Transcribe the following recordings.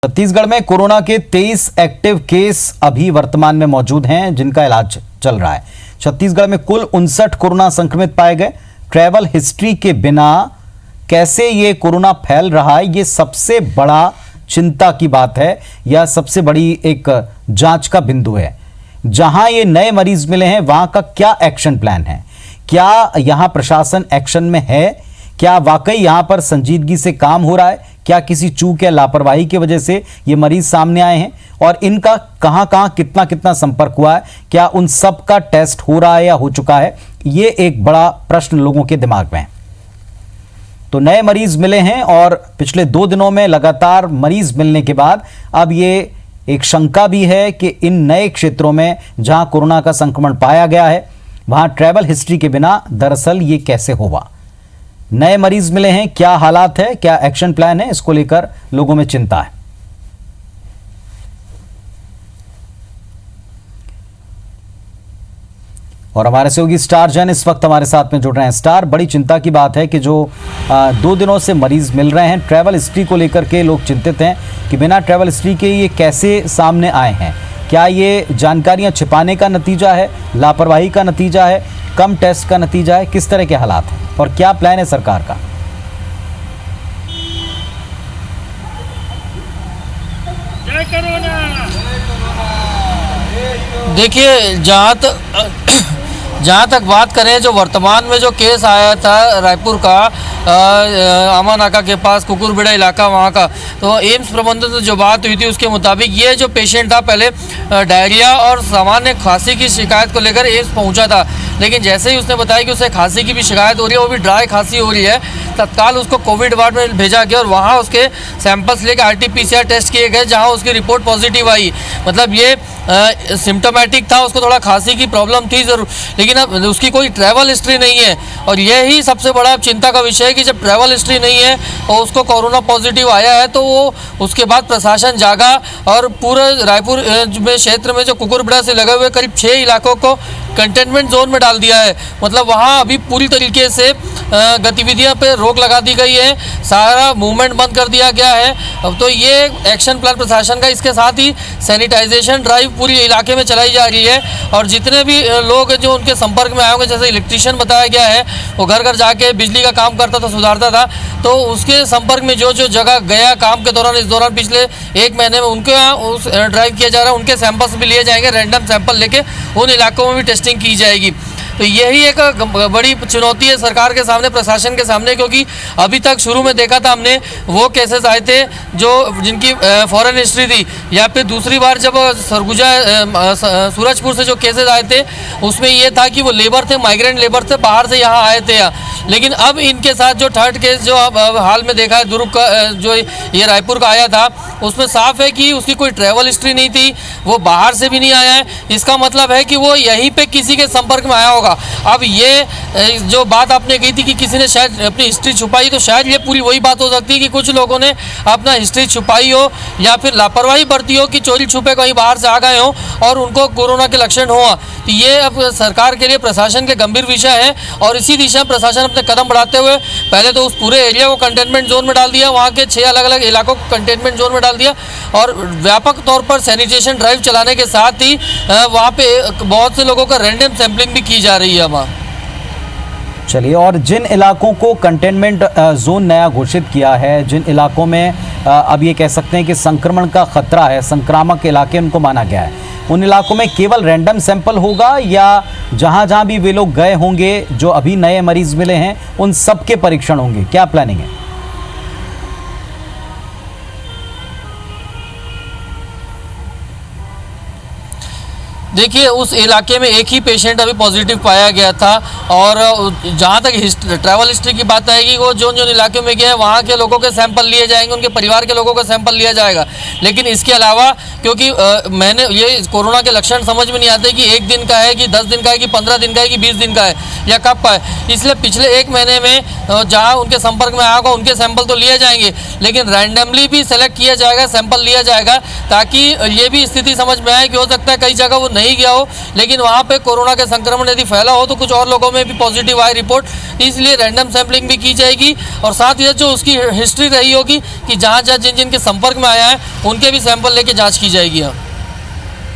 छत्तीसगढ़ में कोरोना के 23 active case अभी वर्तमान में मौजूद हैं, जिनका इलाज चल रहा है। छत्तीसगढ़ में कुल 59 कोरोना संक्रमित पाए गए। ट्रैवल हिस्ट्री के बिना कैसे ये कोरोना फैल रहा है, ये सबसे बड़ा चिंता की बात है या सबसे बड़ी एक जांच का बिंदु है। जहां ये नए मरीज मिले हैं, वहां का क्या एक्शन प्लान है? क्या यहां प्रशासन एक्शन में है? क्या वाकई यहां पर संजीदगी से काम हो रहा है? क्या किसी चूक या लापरवाही की वजह से ये मरीज सामने आए हैं और इनका कहां कहां कितना कितना संपर्क हुआ है? क्या उन सब का टेस्ट हो रहा है या हो चुका है? ये एक बड़ा प्रश्न लोगों के दिमाग में है। तो नए मरीज मिले हैं और पिछले 2 दिनों में लगातार मरीज मिलने के बाद अब ये एक शंका भी है कि इन नए क्षेत्रों में जहां कोरोना का संक्रमण पाया गया है, वहां ट्रैवल हिस्ट्री के बिना दरअसल ये कैसे होगा। नए मरीज मिले हैं, क्या हालात है, क्या एक्शन प्लान है, इसको लेकर लोगों में चिंता है। और हमारे सहयोगी स्टार जैन इस वक्त हमारे साथ में जुड़ रहे हैं। स्टार, बड़ी चिंता की बात है कि जो 2 दिनों से मरीज मिल रहे हैं, ट्रैवल हिस्ट्री को लेकर के लोग चिंतित हैं कि बिना ट्रैवल हिस्ट्री के ये कैसे सामने आए हैं। क्या ये जानकारियां छिपाने का नतीजा है, लापरवाही का नतीजा है, कम टेस्ट का नतीजा है? किस तरह के हालात हैं और क्या प्लान है सरकार का? देखिए, जहाँ तक बात करें, जो वर्तमान में जो केस आया था रायपुर का आमा नाका के पास कुकुरबिड़ा इलाका वहाँ का, तो एम्स प्रबंधन से जो बात हुई थी उसके मुताबिक ये जो पेशेंट था पहले डायरिया और सामान्य खांसी की शिकायत को लेकर एम्स पहुँचा था। लेकिन जैसे ही उसने बताया कि उसे खांसी की भी शिकायत हो रही है, वो भी ड्राई खांसी हो रही है, तत्काल उसको कोविड वार्ड में भेजा गया और वहाँ उसके सैंपल्स लेकर RT-PCR टेस्ट किए गए, जहाँ उसकी रिपोर्ट पॉजिटिव आई। मतलब ये सिम्टोमेटिक था, उसको थोड़ा खांसी की प्रॉब्लम थी ज़रूर, लेकिन अब उसकी कोई ट्रैवल हिस्ट्री नहीं है। और यही सबसे बड़ा चिंता का विषय है कि जब ट्रैवल हिस्ट्री नहीं है और उसको कोरोना पॉजिटिव आया है, तो वो उसके बाद प्रशासन जागा और पूरे रायपुर में क्षेत्र में जो कुकुरबिड़ा से लगे हुए करीब 6 इलाकों को कंटेनमेंट जोन में डाल दिया है। मतलब वहाँ अभी पूरी तरीके से गतिविधियों पे रोक लगा दी गई है, सारा मूवमेंट बंद कर दिया गया है। अब तो ये एक्शन प्लान प्रशासन का, इसके साथ ही सैनिटाइजेशन ड्राइव पूरी इलाके में चलाई जा रही है। और जितने भी लोग जो उनके संपर्क में आए होंगे, जैसे इलेक्ट्रीशियन बताया गया है, वो घर घर जाके बिजली का काम करता था, सुधारता था, तो उसके संपर्क में जो जो जगह गया काम के दौरान, इस दौरान पिछले 1 महीने में उनके यहाँ उस ड्राइव किया जा रहा है, उनके सैंपल्स भी लिए जाएंगे, रैंडम सैंपल लेके उन इलाकों में भी टेस्टिंग की जाएगी। तो यही एक बड़ी चुनौती है सरकार के सामने, प्रशासन के सामने, क्योंकि अभी तक शुरू में देखा था हमने वो केसेस आए थे जिनकी फॉरेन हिस्ट्री थी, या फिर दूसरी बार जब सरगुजा सूरजपुर से जो केसेस आए थे उसमें ये था कि वो लेबर थे, माइग्रेंट लेबर थे, बाहर से यहाँ आए थे। लेकिन अब इनके साथ जो थर्ड केस जो अब हाल में देखा है, दुर्ग का जो ये रायपुर का आया था, उसमें साफ है कि उसकी कोई ट्रैवल हिस्ट्री नहीं थी, वो बाहर से भी नहीं आया है। इसका मतलब है कि वो यहीं पे किसी के संपर्क में आया होगा। अब ये जो बात आपने कही थी कि किसी ने शायद अपनी हिस्ट्री छुपाई, तो शायद ये पूरी वही बात हो सकती है कि कुछ लोगों ने अपना हिस्ट्री छुपाई हो या फिर लापरवाही बरती हो कि चोरी छुपे कहीं बाहर से आ गए हो और उनको कोरोना के लक्षण हुआ। तो ये अब सरकार के लिए, प्रशासन के गंभीर विषय है और इसी दिशा में प्रशासन अपने कदम बढ़ाते हुए पहले तो उस पूरे एरिया को कंटेनमेंट जोन में डाल दिया, वहाँ के 6 अलग अलग इलाकों को कंटेनमेंट जोन में डाल दिया और व्यापक तौर पर सैनिटेशन ड्राइव चलाने के साथ ही वहाँ पे बहुत से लोगों का रैंडम सैंपलिंग भी की जा रही है वहाँ। चलिए, और जिन इलाकों को कंटेनमेंट जोन नया घोषित किया है, जिन इलाकों में अब ये कह सकते हैं कि संक्रमण का खतरा है, संक्रामक इलाके उनको माना गया है, उन इलाकों में केवल रैंडम सैंपल होगा या जहां जहां भी वे लोग गए होंगे, जो अभी नए मरीज मिले हैं, उन सब के परीक्षण होंगे? क्या प्लानिंग है? देखिए, उस इलाके में एक ही पेशेंट अभी पॉजिटिव पाया गया था और जहाँ तक ट्रैवल हिस्ट्री की बात आएगी, वो जो इलाके में गए हैं वहाँ के लोगों के सैंपल लिए जाएंगे, उनके परिवार के लोगों का सैंपल लिया जाएगा। लेकिन इसके अलावा, क्योंकि मैंने ये कोरोना के लक्षण समझ में नहीं आते कि 1 दिन का है कि 10 दिन का है कि 15 दिन का है कि 20 दिन का है या कब का है, इसलिए पिछले 1 महीने में जहाँ उनके संपर्क में आया होगा उनके सैंपल तो लिए जाएंगे, लेकिन रैंडमली भी सेलेक्ट किया जाएगा, सैंपल लिया जाएगा, ताकि ये भी स्थिति समझ में आए कि हो सकता है कई जगह वो नहीं गया हो, लेकिन वहाँ पे कोरोना के संक्रमण यदि फैला हो तो कुछ और लोगों में भी पॉजिटिव आई रिपोर्ट, इसलिए रैंडम सैंपलिंग भी की जाएगी और साथ ही जो उसकी हिस्ट्री रही होगी कि जहाँ जहाँ जिन जिन के संपर्क में आया है उनके भी सैंपल लेके जाँच की जाएगी।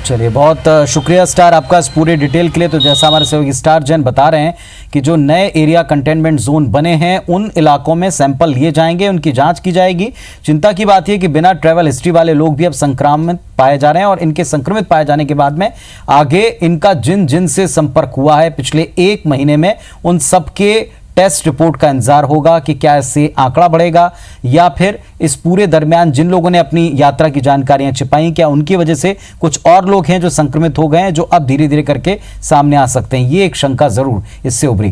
चलिए, बहुत शुक्रिया स्टार आपका इस पूरे डिटेल के लिए। तो जैसा हमारे सहयोगी स्टार जैन बता रहे हैं कि जो नए एरिया कंटेनमेंट जोन बने हैं उन इलाकों में सैंपल लिए जाएंगे, उनकी जांच की जाएगी। चिंता की बात यह कि बिना ट्रैवल हिस्ट्री वाले लोग भी अब संक्रमित पाए जा रहे हैं और इनके संक्रमित पाए जाने के बाद में आगे इनका जिन जिन से संपर्क हुआ है पिछले 1 महीने में उन सबके टेस्ट रिपोर्ट का इंतजार होगा कि क्या इससे आंकड़ा बढ़ेगा या फिर इस पूरे दरमियान जिन लोगों ने अपनी यात्रा की जानकारियां छिपाई क्या उनकी वजह से कुछ और लोग हैं जो संक्रमित हो गए हैं, जो अब धीरे धीरे करके सामने आ सकते हैं। ये एक शंका जरूर इससे उभरी।